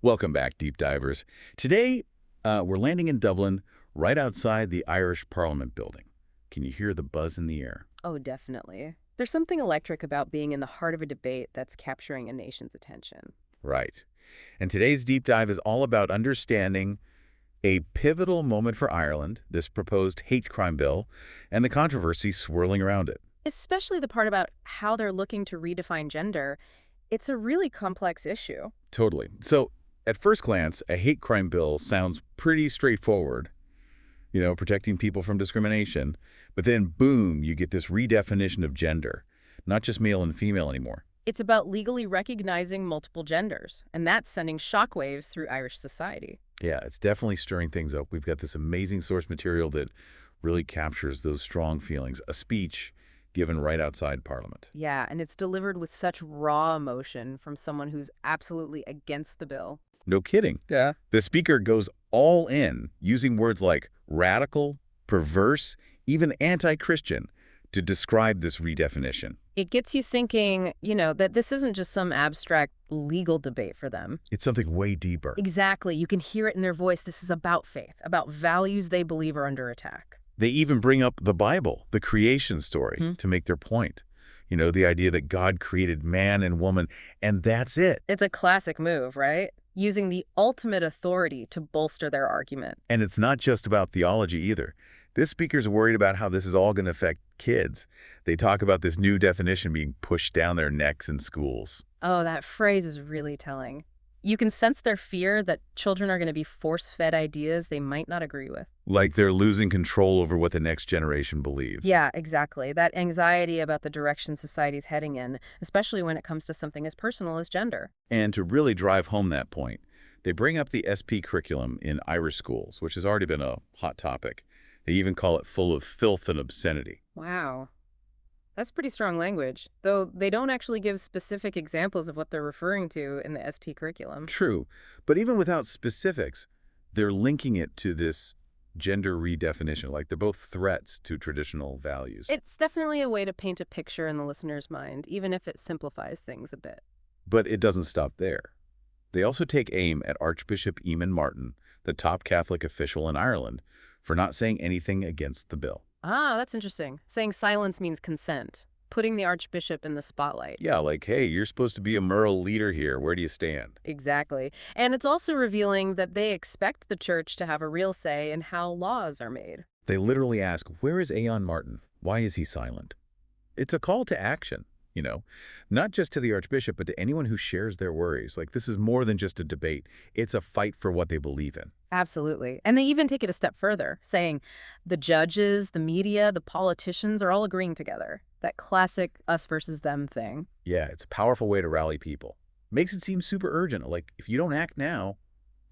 Welcome back, deep divers. Today, we're landing in Dublin, right outside the Irish Parliament building. Can you hear the buzz in the air? Oh, definitely. There's something electric about being in the heart of a debate that's capturing a nation's attention. Right. And today's deep dive is all about understanding a pivotal moment for Ireland, this proposed hate crime bill, and the controversy swirling around it. Especially the part about how they're looking to redefine gender. It's a really complex issue. Totally. So, at first glance, a hate crime bill sounds pretty straightforward, protecting people from discrimination. But then, boom, you get this redefinition of gender, not just male and female anymore. It's about legally recognizing multiple genders, and that's sending shockwaves through Irish society. Yeah, it's definitely stirring things up. We've got this amazing source material that really captures those strong feelings, a speech given right outside Parliament. Yeah, and it's delivered with such raw emotion from someone who's absolutely against the bill. No kidding. Yeah. The speaker goes all in, using words like radical, perverse, even anti-Christian to describe this redefinition. It gets you thinking, that this isn't just some abstract legal debate for them. It's something way deeper. Exactly. You can hear it in their voice. This is about faith, about values they believe are under attack. They even bring up the Bible, the creation story, Hmm. to make their point. The idea that God created man and woman, and that's it. It's a classic move, right? Using the ultimate authority to bolster their argument. And it's not just about theology either. This speaker's worried about how this is all going to affect kids. They talk about this new definition being pushed down their necks in schools. Oh, that phrase is really telling. You can sense their fear that children are going to be force-fed ideas they might not agree with. Like they're losing control over what the next generation believes. Yeah, exactly. That anxiety about the direction society's heading in, especially when it comes to something as personal as gender. And to really drive home that point, they bring up the SP curriculum in Irish schools, which has already been a hot topic. They even call it full of filth and obscenity. Wow. That's pretty strong language, though they don't actually give specific examples of what they're referring to in the ST curriculum. True, but even without specifics, they're linking it to this gender redefinition, like they're both threats to traditional values. It's definitely a way to paint a picture in the listener's mind, even if it simplifies things a bit. But it doesn't stop there. They also take aim at Archbishop Eamon Martin, the top Catholic official in Ireland, for not saying anything against the bill. Ah, that's interesting. Saying silence means consent, putting the archbishop in the spotlight. Yeah, like, hey, you're supposed to be a moral leader here. Where do you stand? Exactly. And it's also revealing that they expect the church to have a real say in how laws are made. They literally ask, where is Aeon Martin? Why is he silent? It's a call to action, not just to the Archbishop, but to anyone who shares their worries. Like, this is more than just a debate. It's a fight for what they believe in. Absolutely. And they even take it a step further, saying the judges, the media, the politicians are all agreeing together. That classic us versus them thing. Yeah, it's a powerful way to rally people. Makes it seem super urgent. Like, if you don't act now,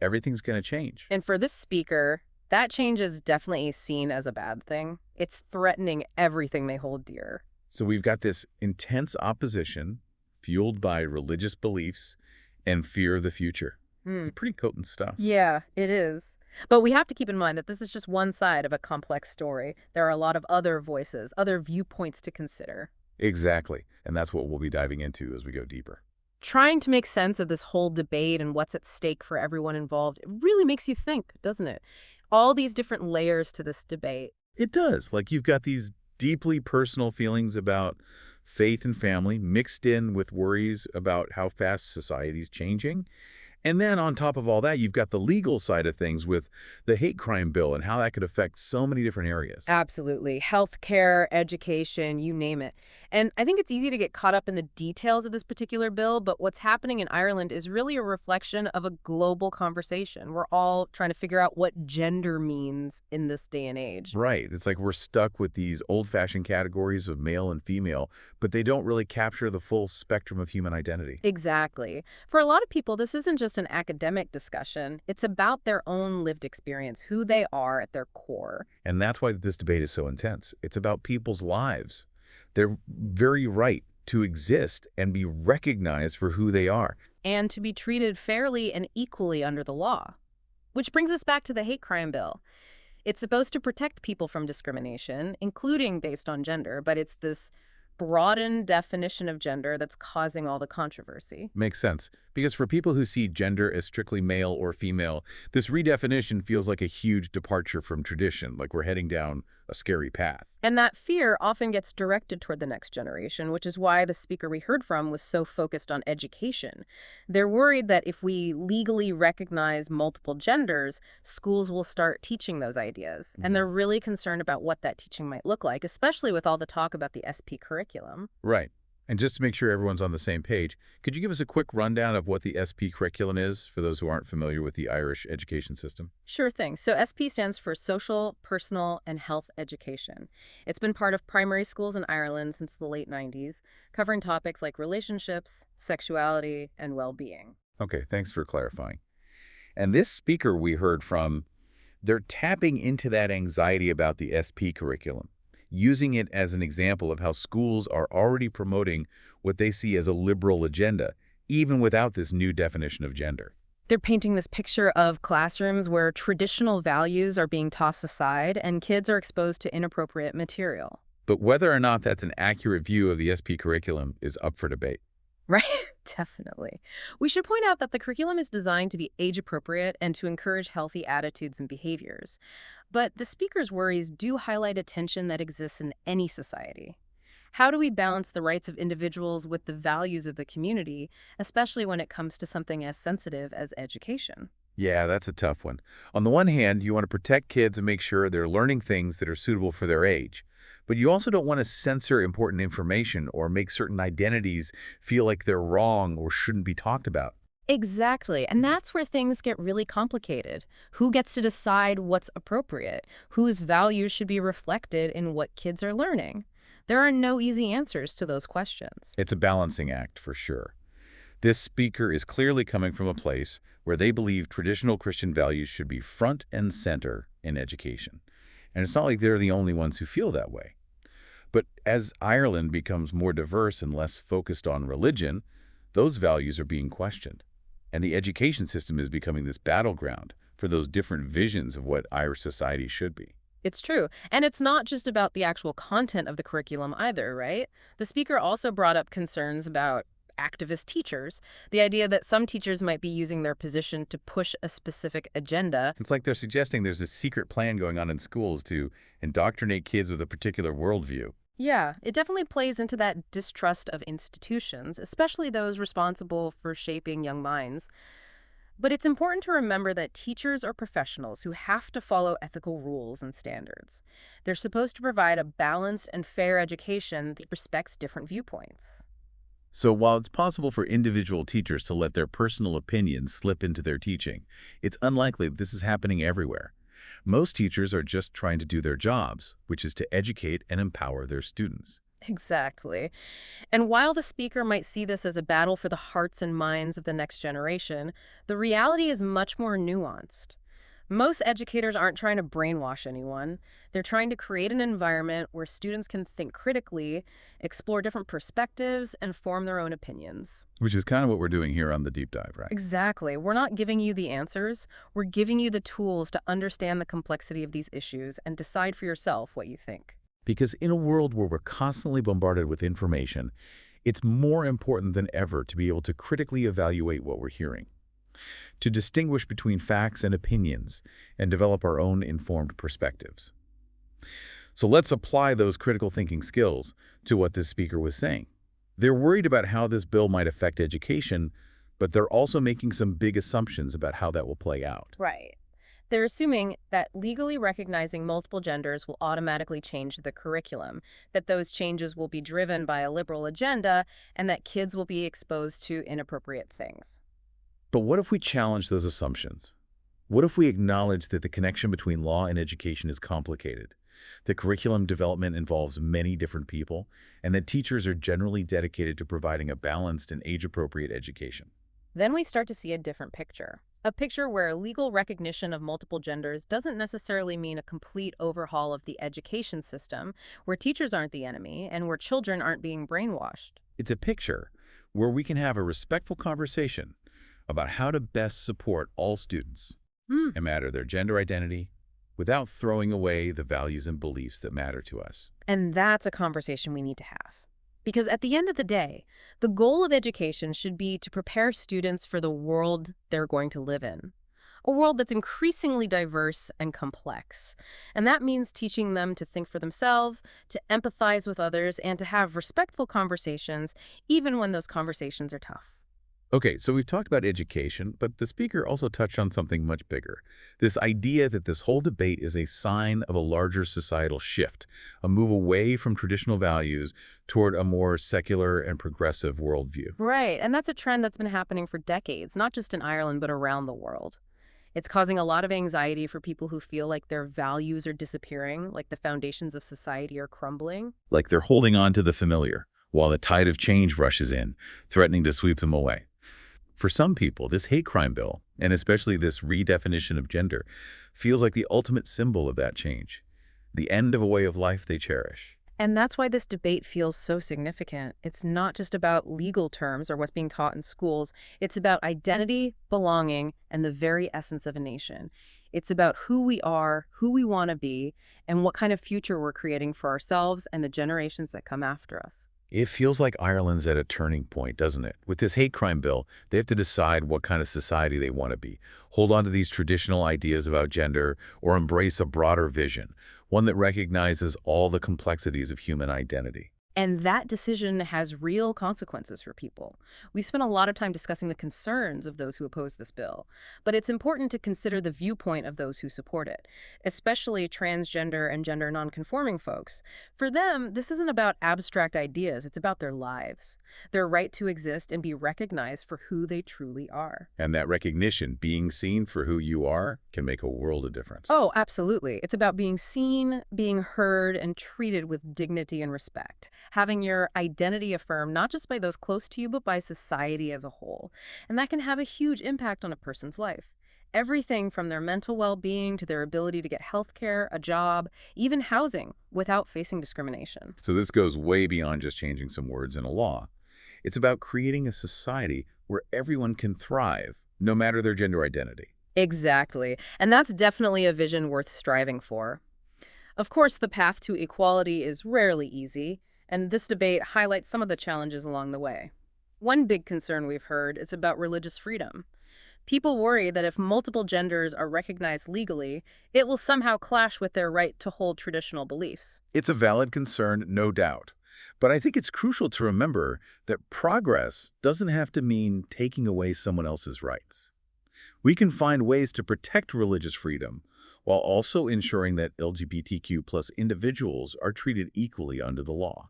everything's going to change. And for this speaker, that change is definitely seen as a bad thing. It's threatening everything they hold dear. So we've got this intense opposition fueled by religious beliefs and fear of the future. Pretty potent stuff. Yeah, it is. But we have to keep in mind that this is just one side of a complex story. There are a lot of other voices, other viewpoints to consider. Exactly. And that's what we'll be diving into as we go deeper. Trying to make sense of this whole debate and what's at stake for everyone involved, it really makes you think, doesn't it? All these different layers to this debate. It does. Like, you've got these deeply personal feelings about faith and family mixed in with worries about how fast society's changing. And then on top of all that, you've got the legal side of things with the hate crime bill and how that could affect so many different areas. Absolutely. Healthcare, education, you name it. And I think it's easy to get caught up in the details of this particular bill, but what's happening in Ireland is really a reflection of a global conversation. We're all trying to figure out what gender means in this day and age. Right. It's like we're stuck with these old-fashioned categories of male and female, but they don't really capture the full spectrum of human identity. Exactly. For a lot of people, this isn't just an academic discussion. It's about their own lived experience, who they are at their core. And that's why this debate is so intense. It's about people's lives. Their very right to exist and be recognized for who they are. And to be treated fairly and equally under the law. Which brings us back to the hate crime bill. It's supposed to protect people from discrimination, including based on gender, but it's this broadened definition of gender that's causing all the controversy. Makes sense. Because for people who see gender as strictly male or female, this redefinition feels like a huge departure from tradition, like we're heading down a scary path. And that fear often gets directed toward the next generation, which is why the speaker we heard from was so focused on education. They're worried that if we legally recognize multiple genders, schools will start teaching those ideas. And they're really concerned about what that teaching might look like, especially with all the talk about the SP curriculum. Right. And just to make sure everyone's on the same page, could you give us a quick rundown of what the SP curriculum is for those who aren't familiar with the Irish education system? Sure thing. So SP stands for Social, Personal, and Health Education. It's been part of primary schools in Ireland since the late 90s, covering topics like relationships, sexuality, and well-being. Okay, thanks for clarifying. And this speaker we heard from, they're tapping into that anxiety about the SP curriculum, using it as an example of how schools are already promoting what they see as a liberal agenda, even without this new definition of gender. They're painting this picture of classrooms where traditional values are being tossed aside and kids are exposed to inappropriate material. But whether or not that's an accurate view of the SP curriculum is up for debate. Right? Definitely. We should point out that the curriculum is designed to be age-appropriate and to encourage healthy attitudes and behaviors. But the speaker's worries do highlight a tension that exists in any society. How do we balance the rights of individuals with the values of the community, especially when it comes to something as sensitive as education? Yeah, that's a tough one. On the one hand, you want to protect kids and make sure they're learning things that are suitable for their age. But you also don't want to censor important information or make certain identities feel like they're wrong or shouldn't be talked about. Exactly. And that's where things get really complicated. Who gets to decide what's appropriate? Whose values should be reflected in what kids are learning? There are no easy answers to those questions. It's a balancing act for sure. This speaker is clearly coming from a place where they believe traditional Christian values should be front and center in education. And it's not like they're the only ones who feel that way. But as Ireland becomes more diverse and less focused on religion, those values are being questioned. And the education system is becoming this battleground for those different visions of what Irish society should be. It's true. And it's not just about the actual content of the curriculum either, right? The speaker also brought up concerns about activist teachers, the idea that some teachers might be using their position to push a specific agenda. It's like they're suggesting there's a secret plan going on in schools to indoctrinate kids with a particular worldview. Yeah, it definitely plays into that distrust of institutions, especially those responsible for shaping young minds. But it's important to remember that teachers are professionals who have to follow ethical rules and standards. They're supposed to provide a balanced and fair education that respects different viewpoints. So while it's possible for individual teachers to let their personal opinions slip into their teaching, it's unlikely that this is happening everywhere. Most teachers are just trying to do their jobs, which is to educate and empower their students. Exactly. And while the speaker might see this as a battle for the hearts and minds of the next generation, the reality is much more nuanced. Most educators aren't trying to brainwash anyone. They're trying to create an environment where students can think critically, explore different perspectives, and form their own opinions. Which is kind of what we're doing here on the Deep Dive, right? Exactly. We're not giving you the answers. We're giving you the tools to understand the complexity of these issues and decide for yourself what you think. Because in a world where we're constantly bombarded with information, it's more important than ever to be able to critically evaluate what we're hearing, to distinguish between facts and opinions, and develop our own informed perspectives. So let's apply those critical thinking skills to what this speaker was saying. They're worried about how this bill might affect education, but they're also making some big assumptions about how that will play out. Right. They're assuming that legally recognizing multiple genders will automatically change the curriculum, that those changes will be driven by a liberal agenda, and that kids will be exposed to inappropriate things. But what if we challenge those assumptions? What if we acknowledge that the connection between law and education is complicated, that curriculum development involves many different people, and that teachers are generally dedicated to providing a balanced and age-appropriate education? Then we start to see a different picture. A picture where legal recognition of multiple genders doesn't necessarily mean a complete overhaul of the education system, where teachers aren't the enemy and where children aren't being brainwashed. It's a picture where we can have a respectful conversation about how to best support all students, no matter their gender identity, without throwing away the values and beliefs that matter to us. And that's a conversation we need to have. Because at the end of the day, the goal of education should be to prepare students for the world they're going to live in. A world that's increasingly diverse and complex. And that means teaching them to think for themselves, to empathize with others, and to have respectful conversations, even when those conversations are tough. Okay, so we've talked about education, but the speaker also touched on something much bigger. This idea that this whole debate is a sign of a larger societal shift, a move away from traditional values toward a more secular and progressive worldview. Right, and that's a trend that's been happening for decades, not just in Ireland, but around the world. It's causing a lot of anxiety for people who feel like their values are disappearing, like the foundations of society are crumbling. Like they're holding on to the familiar, while the tide of change rushes in, threatening to sweep them away. For some people, this hate crime bill, and especially this redefinition of gender, feels like the ultimate symbol of that change, the end of a way of life they cherish. And that's why this debate feels so significant. It's not just about legal terms or what's being taught in schools. It's about identity, belonging, and the very essence of a nation. It's about who we are, who we want to be, and what kind of future we're creating for ourselves and the generations that come after us. It feels like Ireland's at a turning point, doesn't it? With this hate crime bill, they have to decide what kind of society they want to be, hold on to these traditional ideas about gender, or embrace a broader vision, one that recognizes all the complexities of human identity. And that decision has real consequences for people. We've spent a lot of time discussing the concerns of those who oppose this bill, but it's important to consider the viewpoint of those who support it, especially transgender and gender nonconforming folks. For them, this isn't about abstract ideas, it's about their lives, their right to exist and be recognized for who they truly are. And that recognition, being seen for who you are, can make a world of difference. Oh, absolutely. It's about being seen, being heard, and treated with dignity and respect. Having your identity affirmed not just by those close to you, but by society as a whole. And that can have a huge impact on a person's life. Everything from their mental well-being to their ability to get health care, a job, even housing, without facing discrimination. So this goes way beyond just changing some words in a law. It's about creating a society where everyone can thrive, no matter their gender identity. Exactly. And that's definitely a vision worth striving for. Of course, the path to equality is rarely easy, and this debate highlights some of the challenges along the way. One big concern we've heard is about religious freedom. People worry that if multiple genders are recognized legally, it will somehow clash with their right to hold traditional beliefs. It's a valid concern, no doubt. But I think it's crucial to remember that progress doesn't have to mean taking away someone else's rights. We can find ways to protect religious freedom while also ensuring that LGBTQ plus individuals are treated equally under the law.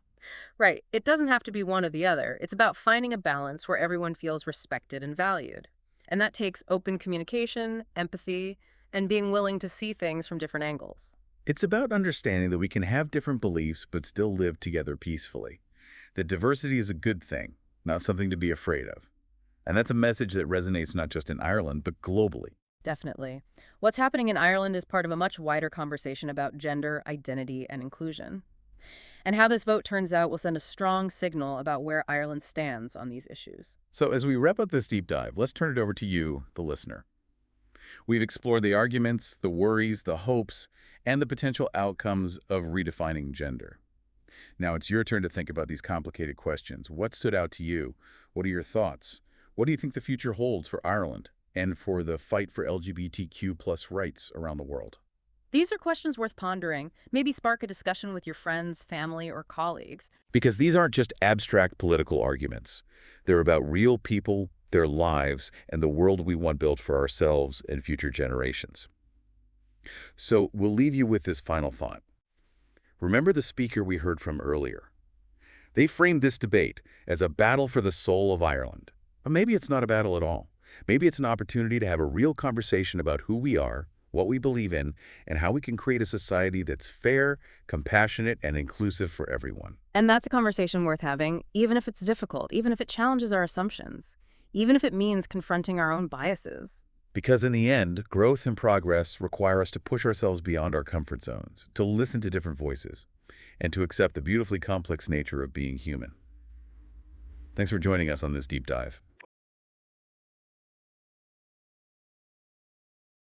Right, it doesn't have to be one or the other. It's about finding a balance where everyone feels respected and valued. And that takes open communication, empathy, and being willing to see things from different angles. It's about understanding that we can have different beliefs but still live together peacefully. That diversity is a good thing, not something to be afraid of. And that's a message that resonates not just in Ireland, but globally. Definitely. What's happening in Ireland is part of a much wider conversation about gender, identity, and inclusion. And how this vote turns out will send a strong signal about where Ireland stands on these issues. So as we wrap up this deep dive, let's turn it over to you, the listener. We've explored the arguments, the worries, the hopes, and the potential outcomes of redefining gender. Now it's your turn to think about these complicated questions. What stood out to you? What are your thoughts? What do you think the future holds for Ireland and for the fight for LGBTQ plus rights around the world? These are questions worth pondering. Maybe spark a discussion with your friends, family, or colleagues. Because these aren't just abstract political arguments. They're about real people, their lives, and the world we want built for ourselves and future generations. So we'll leave you with this final thought. Remember the speaker we heard from earlier. They framed this debate as a battle for the soul of Ireland. But maybe it's not a battle at all. Maybe it's an opportunity to have a real conversation about who we are, what we believe in, and how we can create a society that's fair, compassionate, and inclusive for everyone. And that's a conversation worth having, even if it's difficult, even if it challenges our assumptions, even if it means confronting our own biases. Because in the end, growth and progress require us to push ourselves beyond our comfort zones, to listen to different voices, and to accept the beautifully complex nature of being human. Thanks for joining us on this deep dive.